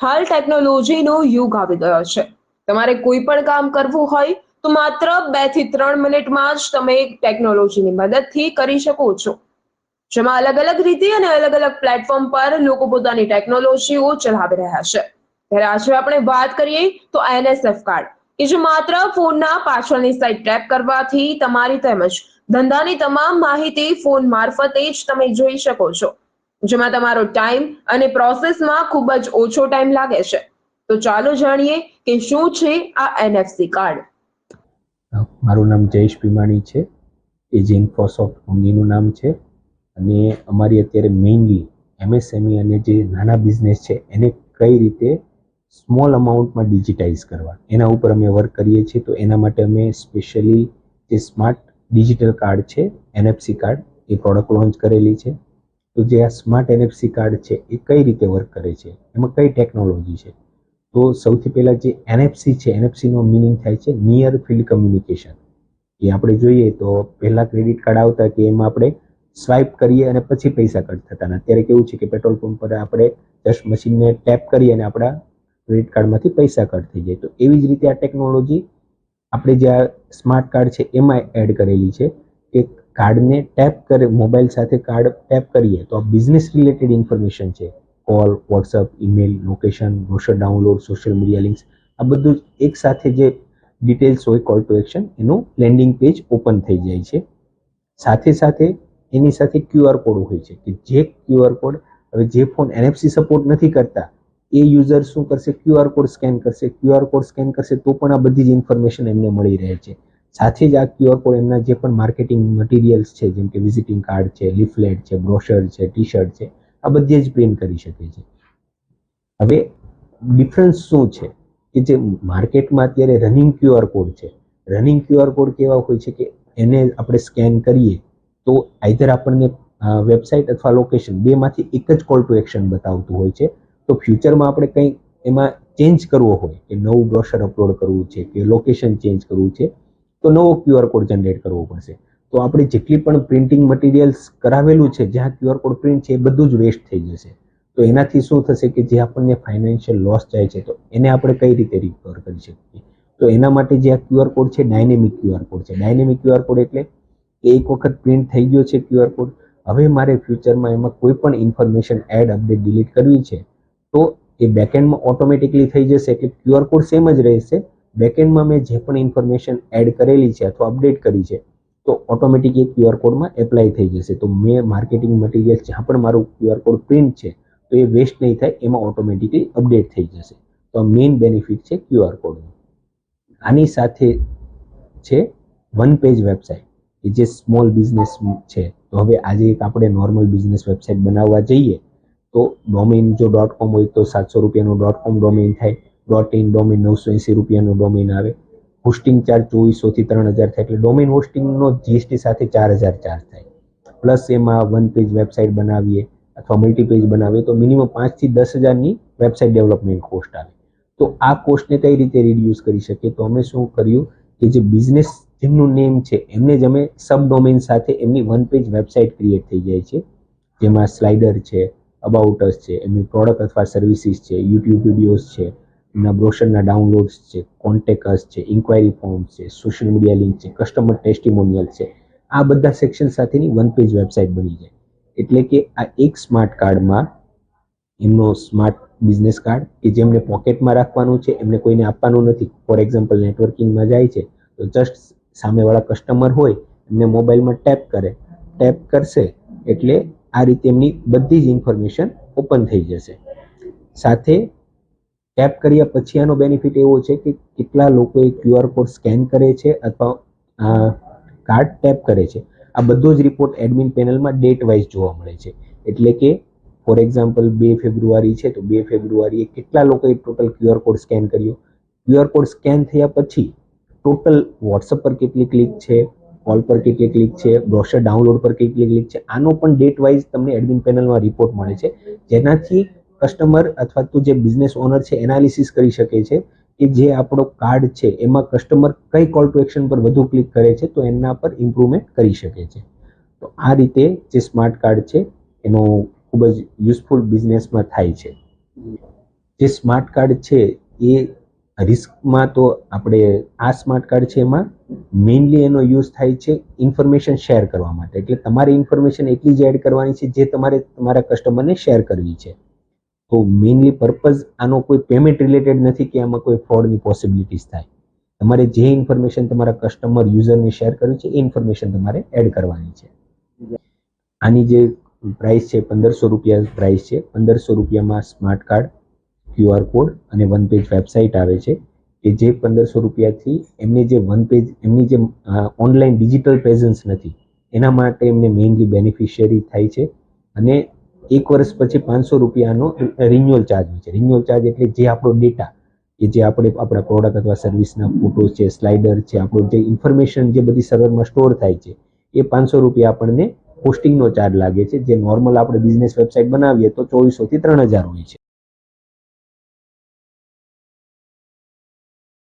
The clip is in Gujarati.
હાલ ટેકનોલોજીનો યુગ આવી ગયો છે. તમારે કોઈ પણ કામ કરવું હોય તો માત્ર 2 થી 3 મિનિટમાં જ તમે ટેકનોલોજીની મદદથી કરી શકો છો. જેમાં અલગ અલગ રીતે અને અલગ અલગ પ્લેટફોર્મ પર લોકો પોતાની ટેકનોલોજીઓ ચલાવી રહ્યા છે. ત્યારે આજે આપણે વાત કરીએ તો NSF કાર્ડ કે જે માત્ર ફોનના પાછળની સાઈડ ટેપ કરવાથી તમારી તેમજ ધંધાની તમામ માહિતી ફોન મારફતે જ તમે જોઈ શકો છો. જેમાં તમારો ટાઈમ અને પ્રોસેસમાં ખૂબ જ ઓછો ટાઈમ લાગે છે. તો ચાલો જાણીએ કે શું છે આ NFC કાર્ડ. મારું નામ જયેશ ભીમાણી છે. એ જે ઇન્ફોસોફ્ટ કંપનીનું નામ છે અને અમારી અત્યારે મેઇનલી MSME અને જે નાના બિઝનેસ છે એને કઈ રીતે સ્મોલ અમાઉન્ટમાં ડિજિટાઇઝ કરવા એના ઉપર અમે વર્ક કરીએ છીએ. તો એના માટે અમે સ્પેશિયલી જે સ્માર્ટ ડિજિટલ કાર્ડ છે NFC કાર્ડ એ પ્રોડક્ટ લોન્ચ કરેલી છે. તો જે આ સ્માર્ટ NFC કાર્ડ છે એ કઈ રીતે વર્ક કરે છે, એમાં કઈ ટેકનોલોજી છે. તો સૌથી પહેલાં જે NFC છે, NFCનો મિનિંગ થાય છે નિયર ફિલ્ડ કમ્યુનિકેશન. એ આપણે જોઈએ તો પહેલાં ક્રેડિટ કાર્ડ આવતા કે એમાં આપણે સ્વાઇપ કરીએ અને પછી પૈસા કટ થતા. અને અત્યારે કેવું છે કે પેટ્રોલ પંપ પર આપણે જસ્ટ મશીનને ટેપ કરીએ અને આપણા ક્રેડિટ કાર્ડમાંથી પૈસા કટ થઈ જાય. તો એવી જ રીતે આ ટેકનોલોજી આપણે જે આ સ્માર્ટ કાર્ડ છે એમાં એડ કરેલી છે કે કાર્ડને ટેપ કરે, મોબાઈલ સાથે કાર્ડ ટેપ કરીએ તો આ બિઝનેસ રિલેટેડ ઇન્ફોર્મેશન છે, call, WhatsApp, email, location, brochure download, social media links, આ બધું જ એક સાથે જે ડિટેલ્સ હોય કોલ ટુ એક્શન એનું લેન્ડિંગ પેજ ઓપન થઈ જાય છે. સાથે સાથે એની સાથે QR કોડ હોય છે કે જે QR કોડ હવે જે ફોન NFC સપોર્ટ નથી કરતા એ યુઝર શું કરશે, QR કોડ સ્કેન કરશે. QR કોડ સ્કેન કરશે તો પણ આ બધી જ ઇન્ફોર્મેશન એમને મળી રહે છે. સાથે જ આ QR કોડ એમના જે પણ માર્કેટિંગ મટીરિયલ્સ છે જેમ કે વિઝિટિંગ કાર્ડ છે, લીફલેટ છે, બ્રોશર છે, ટી-શર્ટ છે, આ બધી જ પ્રિન્ટ કરી શકે છે. હવે ડિફરન્સ શું છે કે જે માર્કેટમાં અત્યારે રનિંગ QR કોડ છે, રનિંગ QR કોડ કેવા હોય છે કે એને આપણે સ્કેન કરીએ તો આઈધર આપણને વેબસાઇટ અથવા લોકેશન બેમાંથી એક જ કોલ ટુ એક્શન બતાવતું હોય છે. તો ફ્યુચરમાં આપણે કંઈ એમાં ચેન્જ કરવો હોય કે નવું બ્રોશર અપલોડ કરવું છે કે લોકેશન ચેન્જ કરવું છે તો નવો QR કોડ જનરેટ કરવો પડશે. તો આપણે જેટલી પણ પ્રિન્ટિંગ મટીરિયલ્સ કરાવેલું છે જ્યાં QR કોડ પ્રિન્ટ છે એ બધું જ વેસ્ટ થઈ જશે. તો એનાથી શું થશે કે જે આપણને ફાઇનાન્શિયલ લોસ જાય છે તો એને આપણે કઈ રીતે રિકવર કરી શકીએ. તો એના માટે જે આ QR કોડ છે ડાયનેમિક QR કોડ છે. ડાયનેમિક QR કોડ એટલે એક વખત પ્રિન્ટ થઈ ગયો છે QR કોડ, હવે મારે ફ્યુચરમાં એમાં કોઈ પણ ઇન્ફોર્મેશન એડ, અપડેટ, ડિલીટ કરવી છે તો એ બેકએન્ડમાં ઓટોમેટિકલી થઈ જશે. એટલે QR કોડ સેમ જ રહેશે. બેકએન્ડમાં મેં જે પણ ઇન્ફોર્મેશન એડ કરેલી છે અથવા અપડેટ કરી છે તો ઓટોમેટિક એ QR કોડમાં એપ્લાય થઈ જશે. તો મેં માર્કેટિંગ મટીરિયલ જ્યાં પણ મારું QR કોડ પ્રિન્ટ છે તો એ વેસ્ટ નહીં થાય, એમાં ઓટોમેટિકલી અપડેટ થઈ જશે. તો આ મેઇન બેનિફિટ છે QR કોડનો. આની સાથે છે વન પેજ વેબસાઇટ કે જે સ્મોલ બિઝનેસ છે. તો હવે આજે એક આપણે નોર્મલ બિઝનેસ વેબસાઇટ બનાવવા જઈએ તો ડોમેઇન જો .com હોય તો 700 રૂપિયાનું .com ડોમેઇન થાય, .in ડોમેઇન 980 રૂપિયાનું ડોમેઇન આવે, હોસ્ટિંગ ચાર્જ 2400 થી 3000 થાય. એટલે ડોમેઇન હોસ્ટિંગનો GST સાથે 4000 ચાર્જ થાય. પ્લસ એમાં વન પેજ વેબસાઇટ બનાવીએ અથવા મલ્ટીપેજ બનાવીએ તો મિનિમમ 5 થી 10,000ની વેબસાઇટ ડેવલપમેન્ટ કોસ્ટ આવે. તો આ કોસ્ટને કઈ રીતે રિડ્યુસ કરી શકીએ, તો અમે શું કર્યું કે જે બિઝનેસ જેમનું નેમ છે એમને જ અમે સબ ડોમેન સાથે એમની વન પેજ વેબસાઇટ ક્રિએટ થઈ જાય છે. જેમાં સ્લાઇડર છે, અબાઉટ અસ છે, એમની પ્રોડક્ટ અથવા સર્વિસીસ છે, યુટ્યુબ વિડીયોઝ છે, એમના બ્રોશરના ડાઉનલોડ્સ છે, કોન્ટેક્ટ અસ છે, ઇન્ક્વાયરી ફોર્મ્સ છે, સોશિયલ મીડિયા લિંક છે, કસ્ટમર ટેસ્ટિમોનિયલ છે, આ બધા સેક્શન સાથેની વન પેજ વેબસાઇટ બની જાય. એટલે કે આ એક સ્માર્ટ કાર્ડમાં એમનો સ્માર્ટ બિઝનેસ કાર્ડ કે જેમને પોકેટમાં રાખવાનું છે, એમને કોઈને આપવાનું નથી. ફોર એક્ઝામ્પલ નેટવર્કિંગમાં જાય છે તો જસ્ટ સામેવાળા કસ્ટમર હોય એમને મોબાઈલમાં ટેપ કરશે એટલે આ રીતે એમની બધી જ ઇન્ફોર્મેશન ઓપન થઈ જશે. સાથે ટેપ કર્યા પછી આનો બેનિફિટ એવો છે કે કેટલા લોકોએ QR કોડ સ્કેન કરે છે અથવા કાર્ડ ટેપ કરે છે, આ બધો જ રિપોર્ટ એડમિન પેનલમાં ડેટ વાઇઝ જોવા મળે છે. એટલે કે ફોર એક્ઝામ્પલ 2 ફેબ્રુઆરી છે તો 2 ફેબ્રુઆરીએ કેટલા લોકોએ ટોટલ QR કોડ સ્કેન કર્યો, QR કોડ સ્કેન થયા પછી ટોટલ વોટ્સઅપ પર કેટલી ક્લિક છે, કોલ પર કેટલી ક્લિક છે, બ્રોશર ડાઉનલોડ પર કેટલી ક્લિક છે, આનો પણ ડેટ વાઇઝ તમને એડમિન પેનલમાં રિપોર્ટ મળે છે. જેનાથી કસ્ટમર અથવા તો જે બિઝનેસ ઓનર છે એનાલિસિસ કરી શકે છે કે જે આપણો કાર્ડ છે એમાં કસ્ટમર કઈ કોલ ટુ એક્શન પર વધુ ક્લિક કરે છે તો એના પર ઇમ્પ્રુવમેન્ટ કરી શકે છે. તો આ રીતે જે સ્માર્ટ કાર્ડ છે એનો ખૂબ જ યુઝફુલ બિઝનેસમાં થાય છે. જે સ્માર્ટ કાર્ડ છે એ રિસ્કમાં તો આપણે આ સ્માર્ટ કાર્ડ છે એમાં મેઇનલી એનો યુઝ થાય છે ઇન્ફોર્મેશન શેર કરવા માટે. એટલે તમારે ઇન્ફોર્મેશન એટલી જ એડ કરવાની છે જે તમારે તમારા કસ્ટમરને શેર કરવી છે. તો મેઇનલી પર્પઝ આનો કોઈ પેમેન્ટ રિલેટેડ નથી કે આમાં કોઈ ફ્રોડની પોસિબિલિટીઝ થાય. તમારે જે ઇન્ફોર્મેશન તમારા કસ્ટમર યુઝરને શેર કરવી છે એ ઇન્ફોર્મેશન તમારે એડ કરવાની છે. આની જે પ્રાઇસ છે 1500 રૂપિયા પ્રાઇસ છે. 1500 રૂપિયામાં સ્માર્ટ કાર્ડ, QR કોડ અને વન પેજ વેબસાઇટ આવે છે કે જે 1500 રૂપિયાથી એમને જે વન પેજ એમની જે ઓનલાઈન ડિજિટલ પ્રેઝન્સ નથી એના માટે એમને મેઇનલી બેનિફિશિયરી થાય છે. અને 1 વર્ષ પછી 500 રૂપિયાનો રિન્યુઅલ ચાર્જ હોય છે. રિન્યુઅલ ચાર્જ એટલે જે આપણો ડેટા કે જે આપણે આપણા પ્રોડક્ટ અથવા સર્વિસના ફોટો છે, સ્લાઇડર છે, આપણું જે ઇન્ફોર્મેશન જે બધી સર્વરમાં સ્ટોર થાય છે એ 500 રૂપિયા આપણને હોસ્ટિંગનો ચાર્જ લાગે છે. જે નોર્મલ આપણે બિઝનેસ વેબસાઇટ બનાવીએ તો 2400 થી 3000 હોય છે.